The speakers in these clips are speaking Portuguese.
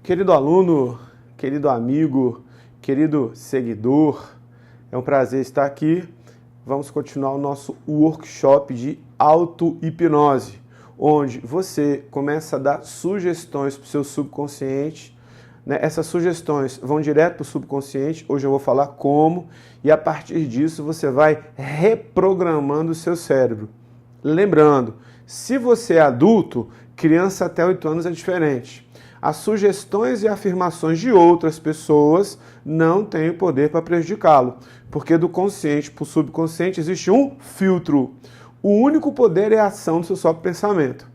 Querido aluno, querido amigo, querido seguidor, é um prazer estar aqui. Vamos continuar o nosso workshop de auto-hipnose, onde você começa a dar sugestões para o seu subconsciente. Essas sugestões vão direto para o subconsciente, hoje eu vou falar como, e a partir disso você vai reprogramando o seu cérebro. Lembrando, se você é adulto, criança até 8 anos é diferente. As sugestões e afirmações de outras pessoas não têm o poder para prejudicá-lo, porque do consciente para o subconsciente existe um filtro. O único poder é a ação do seu próprio pensamento,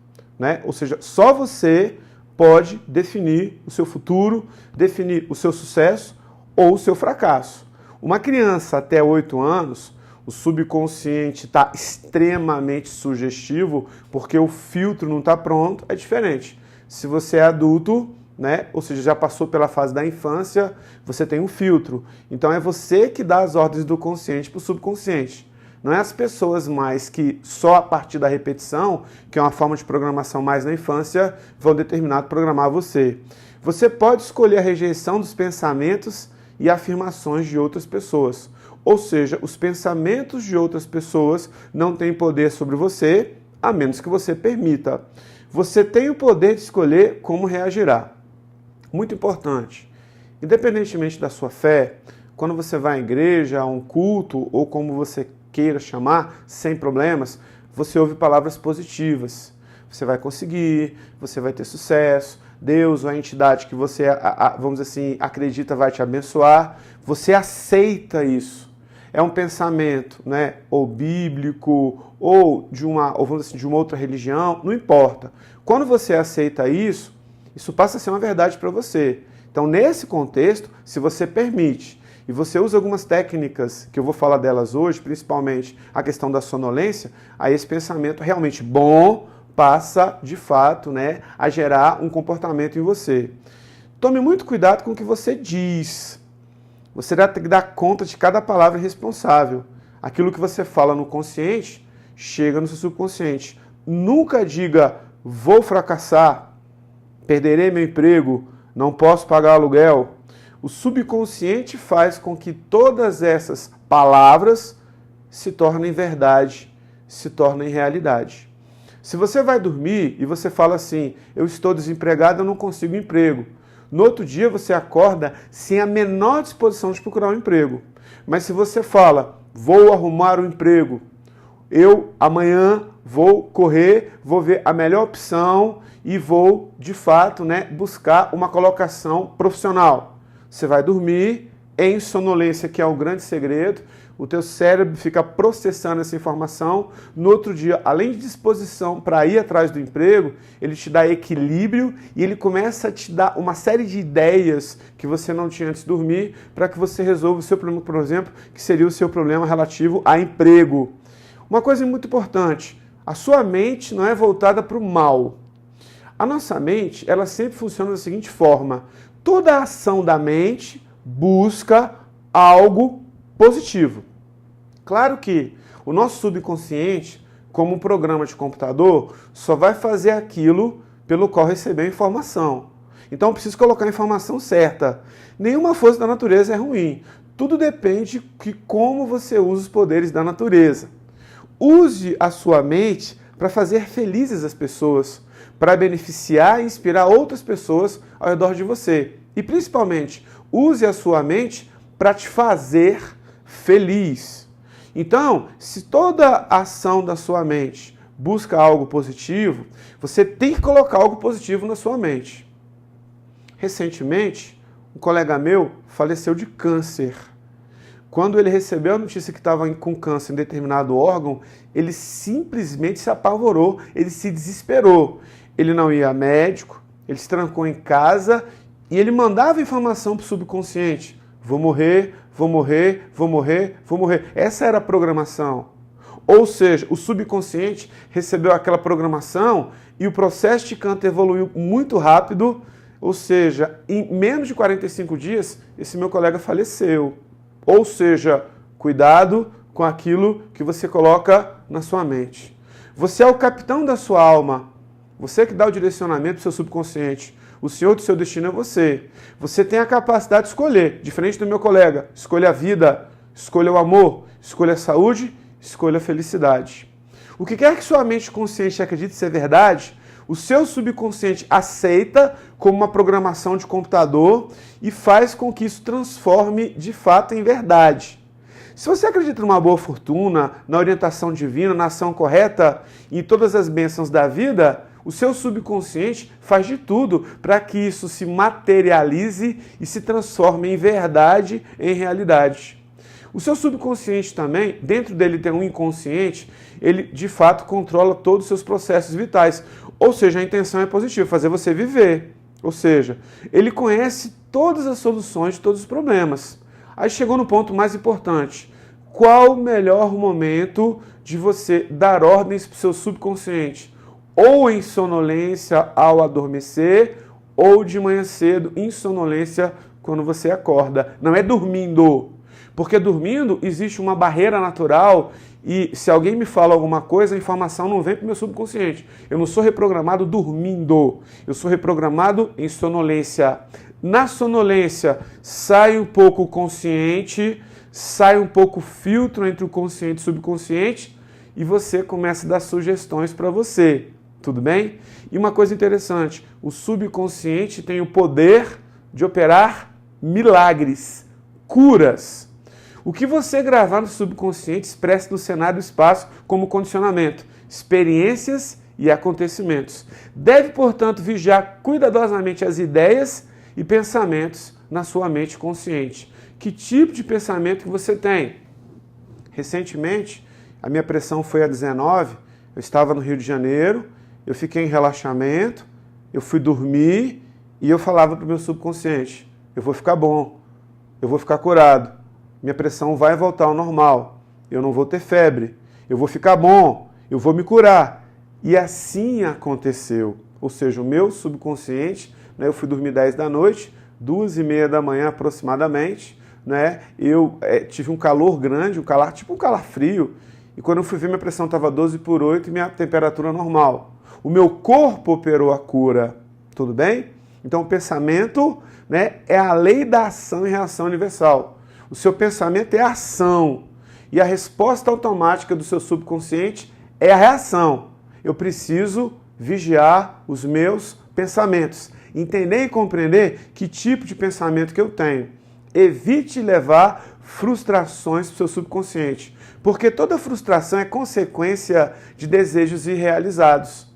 Ou seja, só você pode definir o seu futuro, definir o seu sucesso ou o seu fracasso. Uma criança até 8 anos, o subconsciente está extremamente sugestivo, porque o filtro não está pronto, é diferente. Se você é adulto, ou seja, já passou pela fase da infância, você tem um filtro. Então é você que dá as ordens do consciente para o subconsciente. Não é as pessoas mais que só a partir da repetição, que é uma forma de programação mais na infância, vão determinar programar você. Você pode escolher a rejeição dos pensamentos e afirmações de outras pessoas. Ou seja, os pensamentos de outras pessoas não têm poder sobre você, a menos que você permita. Você tem o poder de escolher como reagirá. Muito importante. Independentemente da sua fé, quando você vai à igreja, a um culto, ou como você queira chamar, sem problemas, você ouve palavras positivas. Você vai conseguir, você vai ter sucesso, Deus ou a entidade que você, vamos dizer assim, acredita vai te abençoar. Você aceita isso. É um pensamento, ou bíblico, ou de uma outra religião, não importa. Quando você aceita isso, isso passa a ser uma verdade para você. Então, nesse contexto, se você permite, e você usa algumas técnicas, que eu vou falar delas hoje, principalmente a questão da sonolência, aí esse pensamento realmente bom passa, de fato, a gerar um comportamento em você. Tome muito cuidado com o que você diz. Você vai ter que dar conta de cada palavra responsável. Aquilo que você fala no consciente, chega no seu subconsciente. Nunca diga, vou fracassar, perderei meu emprego, não posso pagar aluguel. O subconsciente faz com que todas essas palavras se tornem verdade, se tornem realidade. Se você vai dormir e você fala assim, eu estou desempregado, eu não consigo emprego. No outro dia você acorda sem a menor disposição de procurar um emprego. Mas se você fala, vou arrumar um emprego, eu amanhã vou correr, vou ver a melhor opção e vou, de fato, buscar uma colocação profissional. Você vai dormir em sonolência, que é o grande segredo. O teu cérebro fica processando essa informação. No outro dia, além de disposição para ir atrás do emprego, ele te dá equilíbrio e ele começa a te dar uma série de ideias que você não tinha antes de dormir para que você resolva o seu problema, por exemplo, que seria o seu problema relativo a emprego. Uma coisa muito importante, a sua mente não é voltada para o mal. A nossa mente, ela sempre funciona da seguinte forma. Toda ação da mente busca algo positivo. Claro que o nosso subconsciente, como um programa de computador, só vai fazer aquilo pelo qual recebeu a informação. Então, eu preciso colocar a informação certa. Nenhuma força da natureza é ruim. Tudo depende de como você usa os poderes da natureza. Use a sua mente para fazer felizes as pessoas, para beneficiar e inspirar outras pessoas ao redor de você. E, principalmente, use a sua mente para te fazer feliz. Então, se toda ação da sua mente busca algo positivo, você tem que colocar algo positivo na sua mente. Recentemente, um colega meu faleceu de câncer. Quando ele recebeu a notícia que estava com câncer em determinado órgão, ele simplesmente se apavorou, ele se desesperou. Ele não ia a médico, ele se trancou em casa e ele mandava informação para o subconsciente. Vou morrer, vou morrer, vou morrer, vou morrer. Essa era a programação. Ou seja, o subconsciente recebeu aquela programação e o processo de câncer evoluiu muito rápido. Ou seja, em menos de 45 dias, esse meu colega faleceu. Ou seja, cuidado com aquilo que você coloca na sua mente. Você é o capitão da sua alma. Você que dá o direcionamento para o seu subconsciente. O senhor do seu destino é você. Você tem a capacidade de escolher, diferente do meu colega. Escolha a vida, escolha o amor, escolha a saúde, escolha a felicidade. O que quer que sua mente consciente acredite ser verdade, o seu subconsciente aceita como uma programação de computador e faz com que isso transforme de fato em verdade. Se você acredita numa boa fortuna, na orientação divina, na ação correta e em todas as bênçãos da vida, o seu subconsciente faz de tudo para que isso se materialize e se transforme em verdade, em realidade. O seu subconsciente também, dentro dele tem um inconsciente, ele de fato controla todos os seus processos vitais. Ou seja, a intenção é positiva, fazer você viver. Ou seja, ele conhece todas as soluções de todos os problemas. Aí chegou no ponto mais importante. Qual o melhor momento de você dar ordens para o seu subconsciente? Ou em sonolência ao adormecer, ou de manhã cedo em sonolência quando você acorda. Não é dormindo. Porque dormindo existe uma barreira natural e se alguém me fala alguma coisa, a informação não vem para o meu subconsciente. Eu não sou reprogramado dormindo, eu sou reprogramado em sonolência. Na sonolência sai um pouco o consciente, sai um pouco o filtro entre o consciente e o subconsciente e você começa a dar sugestões para você. Tudo bem? E uma coisa interessante, o subconsciente tem o poder de operar milagres, curas. O que você gravar no subconsciente expressa no cenário do espaço como condicionamento, experiências e acontecimentos. Deve, portanto, vigiar cuidadosamente as ideias e pensamentos na sua mente consciente. Que tipo de pensamento que você tem? Recentemente, a minha pressão foi a 19, eu estava no Rio de Janeiro, eu fiquei em relaxamento, eu fui dormir e eu falava para o meu subconsciente, eu vou ficar bom, eu vou ficar curado, minha pressão vai voltar ao normal, eu não vou ter febre, eu vou ficar bom, eu vou me curar. E assim aconteceu. Ou seja, o meu subconsciente, eu fui dormir 10 da noite, 2h30 da manhã aproximadamente, eu tive um calor grande, tipo um calafrio, e quando eu fui ver minha pressão estava 12/8 e minha temperatura normal. O meu corpo operou a cura, tudo bem? Então o pensamento é a lei da ação e reação universal. O seu pensamento é a ação e a resposta automática do seu subconsciente é a reação. Eu preciso vigiar os meus pensamentos, entender e compreender que tipo de pensamento que eu tenho. Evite levar frustrações para o seu subconsciente, porque toda frustração é consequência de desejos irrealizados.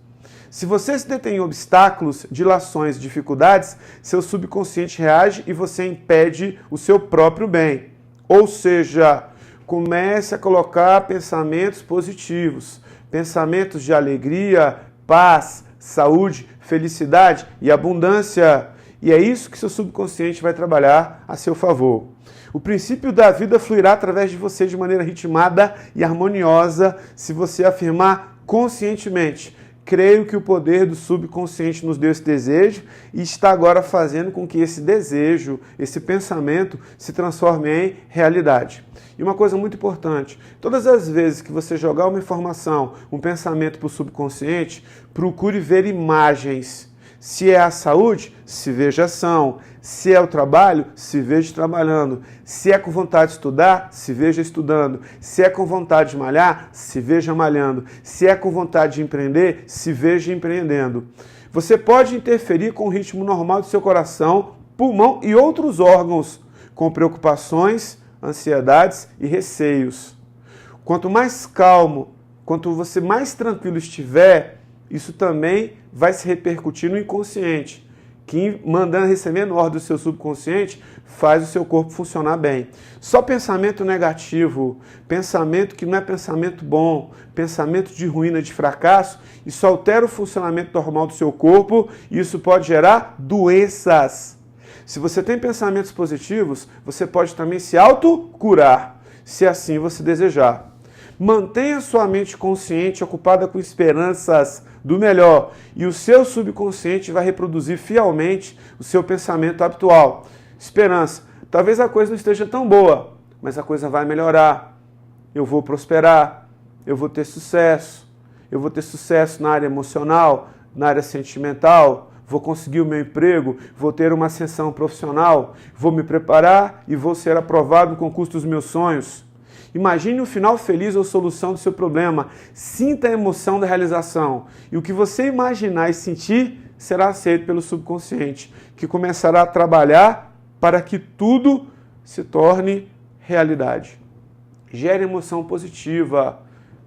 Se você se detém em obstáculos, dilações, dificuldades, seu subconsciente reage e você impede o seu próprio bem. Ou seja, comece a colocar pensamentos positivos, pensamentos de alegria, paz, saúde, felicidade e abundância. E é isso que seu subconsciente vai trabalhar a seu favor. O princípio da vida fluirá através de você de maneira ritmada e harmoniosa se você afirmar conscientemente: creio que o poder do subconsciente nos deu esse desejo e está agora fazendo com que esse desejo, esse pensamento, se transforme em realidade. E uma coisa muito importante, todas as vezes que você jogar uma informação, um pensamento para o subconsciente, procure ver imagens. Se é a saúde, se veja ação. Se é o trabalho, se veja trabalhando. Se é com vontade de estudar, se veja estudando. Se é com vontade de malhar, se veja malhando. Se é com vontade de empreender, se veja empreendendo. Você pode interferir com o ritmo normal do seu coração, pulmão e outros órgãos, com preocupações, ansiedades e receios. Quanto mais calmo, quanto você mais tranquilo estiver, isso também vai se repercutir no inconsciente, que mandando, recebendo ordem do seu subconsciente, faz o seu corpo funcionar bem. Só pensamento negativo, pensamento que não é pensamento bom, pensamento de ruína, de fracasso, isso altera o funcionamento normal do seu corpo e isso pode gerar doenças. Se você tem pensamentos positivos, você pode também se autocurar, se assim você desejar. Mantenha sua mente consciente ocupada com esperanças do melhor e o seu subconsciente vai reproduzir fielmente o seu pensamento habitual. Esperança. Talvez a coisa não esteja tão boa, mas a coisa vai melhorar. Eu vou prosperar, eu vou ter sucesso na área emocional, na área sentimental, vou conseguir o meu emprego, vou ter uma ascensão profissional, vou me preparar e vou ser aprovado no concurso dos meus sonhos. Imagine um final feliz ou solução do seu problema. Sinta a emoção da realização. E o que você imaginar e sentir será aceito pelo subconsciente, que começará a trabalhar para que tudo se torne realidade. Gere emoção positiva,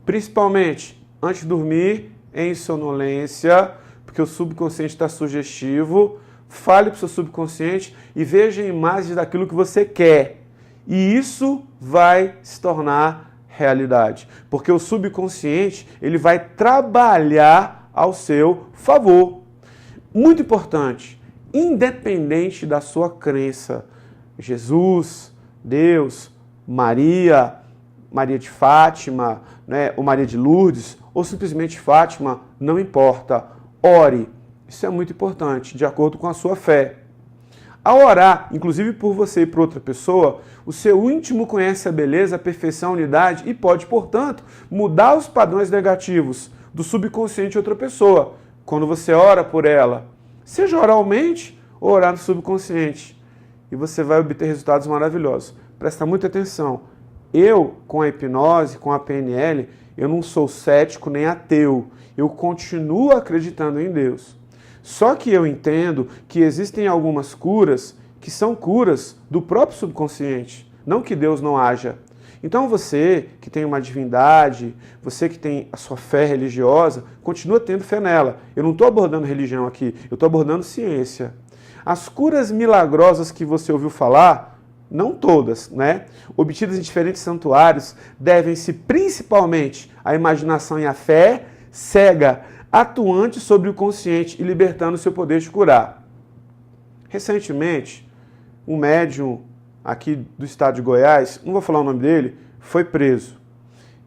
principalmente antes de dormir, em sonolência, porque o subconsciente está sugestivo. Fale para o seu subconsciente e veja imagens daquilo que você quer. E isso vai se tornar realidade, porque o subconsciente ele vai trabalhar ao seu favor. Muito importante, independente da sua crença, Jesus, Deus, Maria de Fátima, né, ou Maria de Lourdes, ou simplesmente Fátima, não importa. Ore. Isso é muito importante, de acordo com a sua fé. Ao orar, inclusive por você e por outra pessoa, o seu íntimo conhece a beleza, a perfeição, a unidade e pode, portanto, mudar os padrões negativos do subconsciente de outra pessoa, quando você ora por ela, seja oralmente ou orar no subconsciente. E você vai obter resultados maravilhosos. Presta muita atenção. Eu, com a hipnose, com a PNL, eu não sou cético nem ateu. Eu continuo acreditando em Deus. Só que eu entendo que existem algumas curas que são curas do próprio subconsciente, não que Deus não haja. Então você que tem uma divindade, você que tem a sua fé religiosa, continua tendo fé nela. Eu não estou abordando religião aqui, eu estou abordando ciência. As curas milagrosas que você ouviu falar, não todas, né? Obtidas em diferentes santuários, devem-se principalmente à imaginação e à fé cega, atuante sobre o consciente e libertando o seu poder de curar. Recentemente, um médium aqui do estado de Goiás, não vou falar o nome dele, foi preso.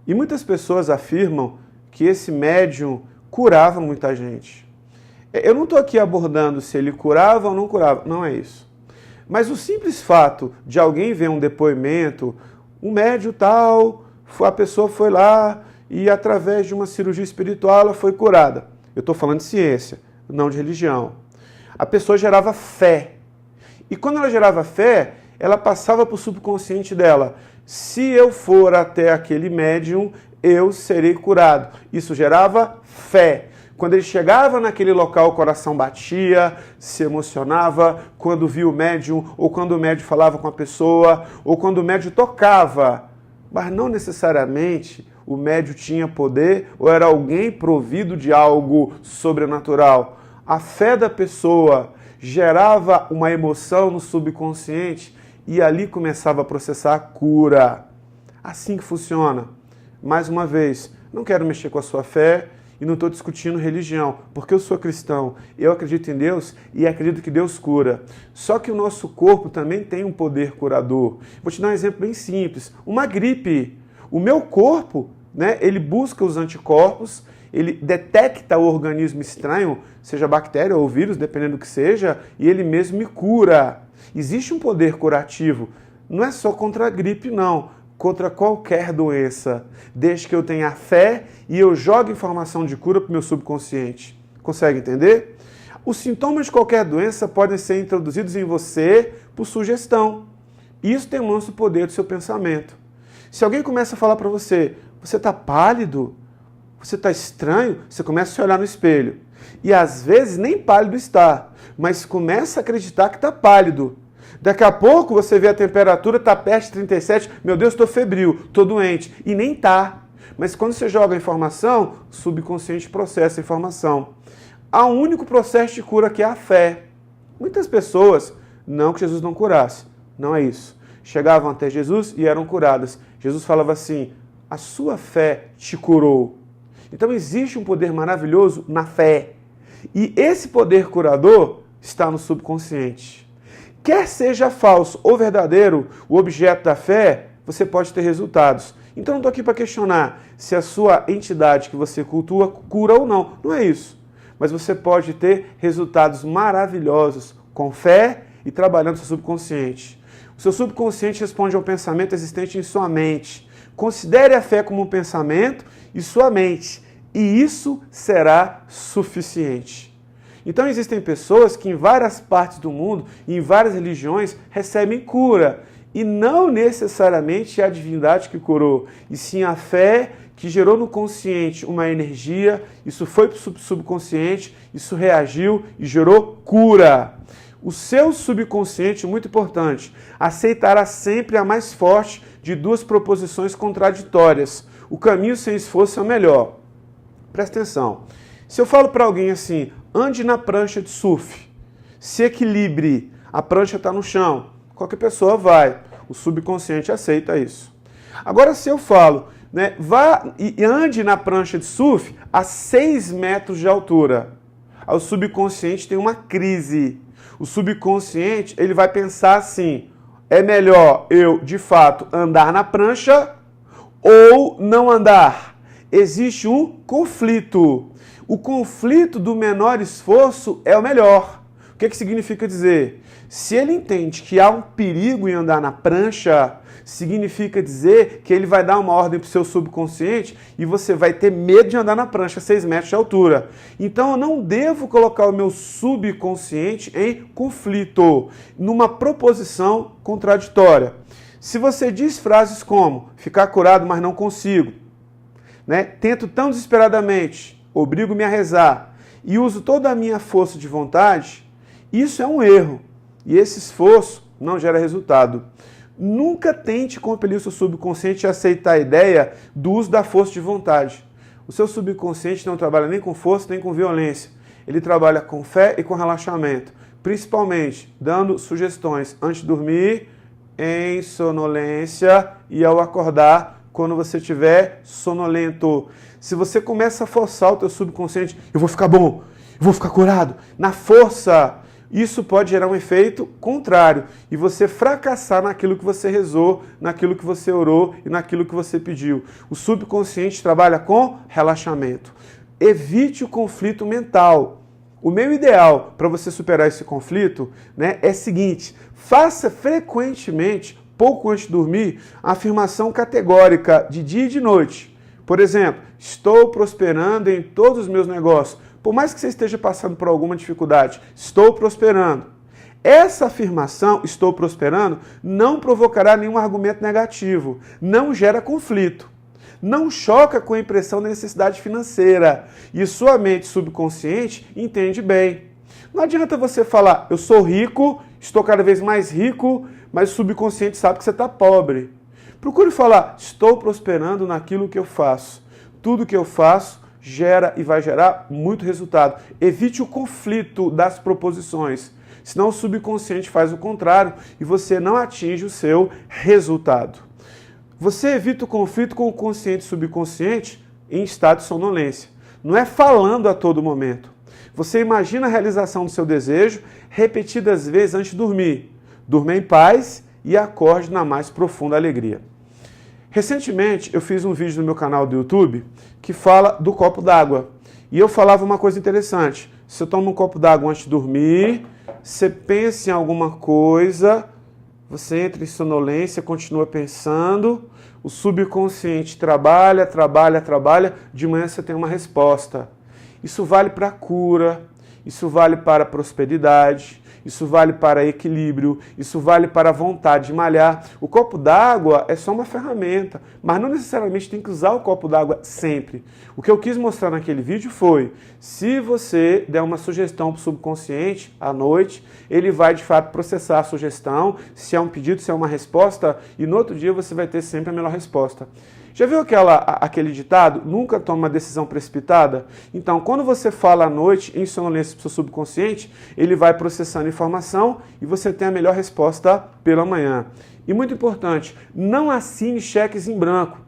E muitas pessoas afirmam que esse médium curava muita gente. Eu não estou aqui abordando se ele curava ou não curava, não é isso. Mas o simples fato de alguém ver um depoimento, um médium tal, a pessoa foi lá e através de uma cirurgia espiritual ela foi curada. Eu estou falando de ciência, não de religião. A pessoa gerava fé. E quando ela gerava fé, ela passava para o subconsciente dela. Se eu for até aquele médium, eu serei curado. Isso gerava fé. Quando ele chegava naquele local, o coração batia, se emocionava, quando via o médium, ou quando o médium falava com a pessoa, ou quando o médium tocava. Mas não necessariamente o médium tinha poder ou era alguém provido de algo sobrenatural. A fé da pessoa gerava uma emoção no subconsciente e ali começava a processar a cura. Assim que funciona. Mais uma vez, não quero mexer com a sua fé e não estou discutindo religião, porque eu sou cristão, eu acredito em Deus e acredito que Deus cura. Só que o nosso corpo também tem um poder curador. Vou te dar um exemplo bem simples. Uma gripe. O meu corpo, né, ele busca os anticorpos, ele detecta o organismo estranho, seja bactéria ou vírus, dependendo do que seja, e ele mesmo me cura. Existe um poder curativo. Não é só contra a gripe, não. Contra qualquer doença. Desde que eu tenha fé e eu jogue informação de cura para o meu subconsciente. Consegue entender? Os sintomas de qualquer doença podem ser introduzidos em você por sugestão. Isso demonstra o poder do seu pensamento. Se alguém começa a falar para você, você está pálido, você está estranho, você começa a se olhar no espelho. E às vezes nem pálido está, mas começa a acreditar que está pálido. Daqui a pouco você vê a temperatura, está perto de 37, meu Deus, estou febril, estou doente. E nem está. Mas quando você joga a informação, o subconsciente processa a informação. Há um único processo de cura que é a fé. Muitas pessoas, não que Jesus não curasse, não é isso. Chegavam até Jesus e eram curadas. Jesus falava assim, a sua fé te curou. Então existe um poder maravilhoso na fé. E esse poder curador está no subconsciente. Quer seja falso ou verdadeiro o objeto da fé, você pode ter resultados. Então não estou aqui para questionar se a sua entidade que você cultua cura ou não. Não é isso. Mas você pode ter resultados maravilhosos com fé e trabalhando seu subconsciente. O seu subconsciente responde ao pensamento existente em sua mente. Considere a fé como um pensamento e sua mente. E isso será suficiente. Então existem pessoas que em várias partes do mundo, em várias religiões, recebem cura. E não necessariamente é a divindade que curou, e sim a fé que gerou no consciente uma energia, isso foi para o subconsciente, isso reagiu e gerou cura. O seu subconsciente, muito importante, aceitará sempre a mais forte de duas proposições contraditórias. O caminho sem esforço é o melhor. Presta atenção. Se eu falo para alguém assim, ande na prancha de surf, se equilibre, a prancha está no chão, qualquer pessoa vai. O subconsciente aceita isso. Agora, se eu falo, né, vá e ande na prancha de surf a 6 metros de altura, aí o subconsciente tem uma crise. O subconsciente ele vai pensar assim, é melhor eu, de fato, andar na prancha ou não andar? Existe um conflito. O conflito do menor esforço é o melhor. O que significa dizer? Se ele entende que há um perigo em andar na prancha, significa dizer que ele vai dar uma ordem para o seu subconsciente e você vai ter medo de andar na prancha a 6 metros de altura. Então eu não devo colocar o meu subconsciente em conflito, numa proposição contraditória. Se você diz frases como, ficar curado, mas não consigo, né? Tento tão desesperadamente, obrigo-me a rezar e uso toda a minha força de vontade, isso é um erro. E esse esforço não gera resultado. Nunca tente compelir o seu subconsciente a aceitar a ideia do uso da força de vontade. O seu subconsciente não trabalha nem com força nem com violência. Ele trabalha com fé e com relaxamento. Principalmente dando sugestões antes de dormir, em sonolência e ao acordar quando você estiver sonolento. Se você começa a forçar o teu subconsciente, eu vou ficar bom, eu vou ficar curado, na força, isso pode gerar um efeito contrário e você fracassar naquilo que você rezou, naquilo que você orou e naquilo que você pediu. O subconsciente trabalha com relaxamento. Evite o conflito mental. O meu ideal para você superar esse conflito, né, é o seguinte, faça frequentemente, pouco antes de dormir, a afirmação categórica de dia e de noite. Por exemplo, estou prosperando em todos os meus negócios. Por mais que você esteja passando por alguma dificuldade, estou prosperando. Essa afirmação, estou prosperando, não provocará nenhum argumento negativo, não gera conflito, não choca com a impressão da necessidade financeira e sua mente subconsciente entende bem. Não adianta você falar, eu sou rico, estou cada vez mais rico, mas o subconsciente sabe que você está pobre. Procure falar, estou prosperando naquilo que eu faço. Tudo que eu faço gera e vai gerar muito resultado. Evite o conflito das proposições, senão o subconsciente faz o contrário e você não atinge o seu resultado. Você evita o conflito com o consciente e subconsciente em estado de sonolência. Não é falando a todo momento. Você imagina a realização do seu desejo repetidas vezes antes de dormir. Durma em paz e acorde na mais profunda alegria. Recentemente, eu fiz um vídeo no meu canal do YouTube que fala do copo d'água. E eu falava uma coisa interessante. Se eu tomo um copo d'água antes de dormir, você pensa em alguma coisa, você entra em sonolência, continua pensando, o subconsciente trabalha, de manhã você tem uma resposta. Isso vale para a cura, isso vale para a prosperidade, isso vale para equilíbrio, isso vale para a vontade de malhar. O copo d'água é só uma ferramenta, mas não necessariamente tem que usar o copo d'água sempre. O que eu quis mostrar naquele vídeo foi, se você der uma sugestão para o subconsciente à noite, ele vai de fato processar a sugestão, se é um pedido, se é uma resposta, e no outro dia você vai ter sempre a melhor resposta. Já viu aquele ditado? Nunca toma uma decisão precipitada? Então, quando você fala à noite em sonolência para o seu subconsciente, ele vai processando informação e você tem a melhor resposta pela manhã. E muito importante, não assine cheques em branco.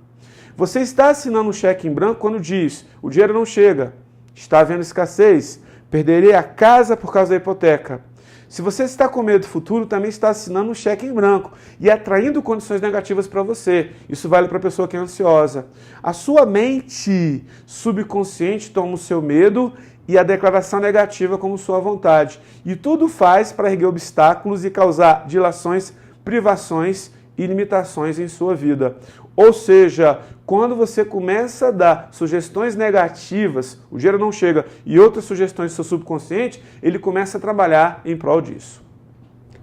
Você está assinando um cheque em branco quando diz, o dinheiro não chega, está havendo escassez, perderei a casa por causa da hipoteca. Se você está com medo do futuro, também está assinando um cheque em branco e atraindo condições negativas para você. Isso vale para a pessoa que é ansiosa. A sua mente subconsciente toma o seu medo e a declaração negativa como sua vontade. E tudo faz para erguer obstáculos e causar dilações, privações e limitações em sua vida. Ou seja, quando você começa a dar sugestões negativas, o dinheiro não chega, e outras sugestões do seu subconsciente, ele começa a trabalhar em prol disso.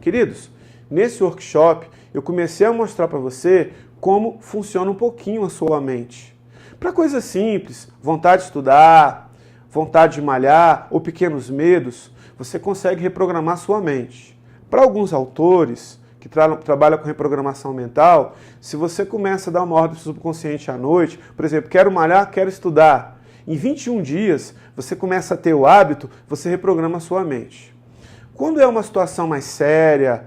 Queridos, nesse workshop eu comecei a mostrar para você como funciona um pouquinho a sua mente. Para coisas simples, vontade de estudar, vontade de malhar ou pequenos medos, você consegue reprogramar sua mente. Para alguns autores que trabalham com reprogramação mental, se você começa a dar uma ordem para o subconsciente à noite, por exemplo, quero malhar, quero estudar, em 21 dias você começa a ter o hábito, você reprograma a sua mente. Quando é uma situação mais séria,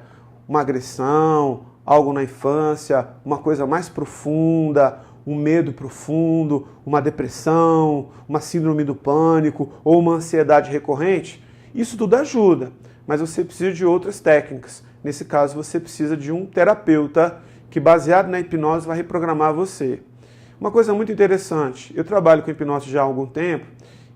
uma agressão, algo na infância, uma coisa mais profunda, um medo profundo, uma depressão, uma síndrome do pânico ou uma ansiedade recorrente, isso tudo ajuda, mas você precisa de outras técnicas. Nesse caso, você precisa de um terapeuta que, baseado na hipnose, vai reprogramar você. Uma coisa muito interessante, eu trabalho com hipnose já há algum tempo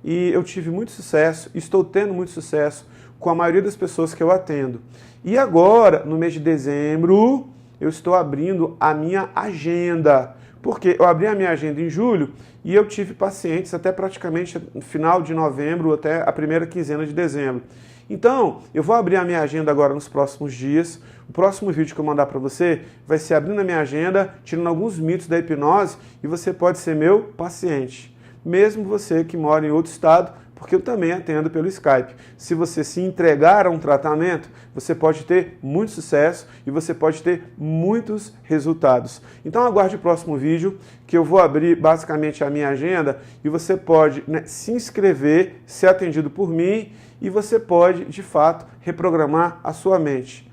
e eu tive muito sucesso, estou tendo muito sucesso com a maioria das pessoas que eu atendo. E agora, no mês de dezembro, eu estou abrindo a minha agenda. Porque eu abri a minha agenda em julho e eu tive pacientes até praticamente no final de novembro, até a primeira quinzena de dezembro. Então, eu vou abrir a minha agenda agora nos próximos dias. O próximo vídeo que eu mandar para você vai ser abrindo a minha agenda, tirando alguns mitos da hipnose, e você pode ser meu paciente. Mesmo você que mora em outro estado, porque eu também atendo pelo Skype. Se você se entregar a um tratamento, você pode ter muito sucesso e você pode ter muitos resultados. Então aguarde o próximo vídeo, que eu vou abrir basicamente a minha agenda e você pode, se inscrever, ser atendido por mim e você pode, de fato, reprogramar a sua mente.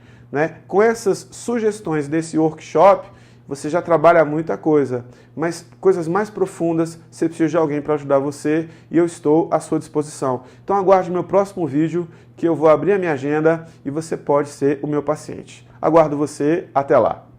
Com essas sugestões desse workshop, você já trabalha muita coisa, mas coisas mais profundas, você precisa de alguém para ajudar você e eu estou à sua disposição. Então aguarde meu próximo vídeo, que eu vou abrir a minha agenda e você pode ser o meu paciente. Aguardo você, até lá!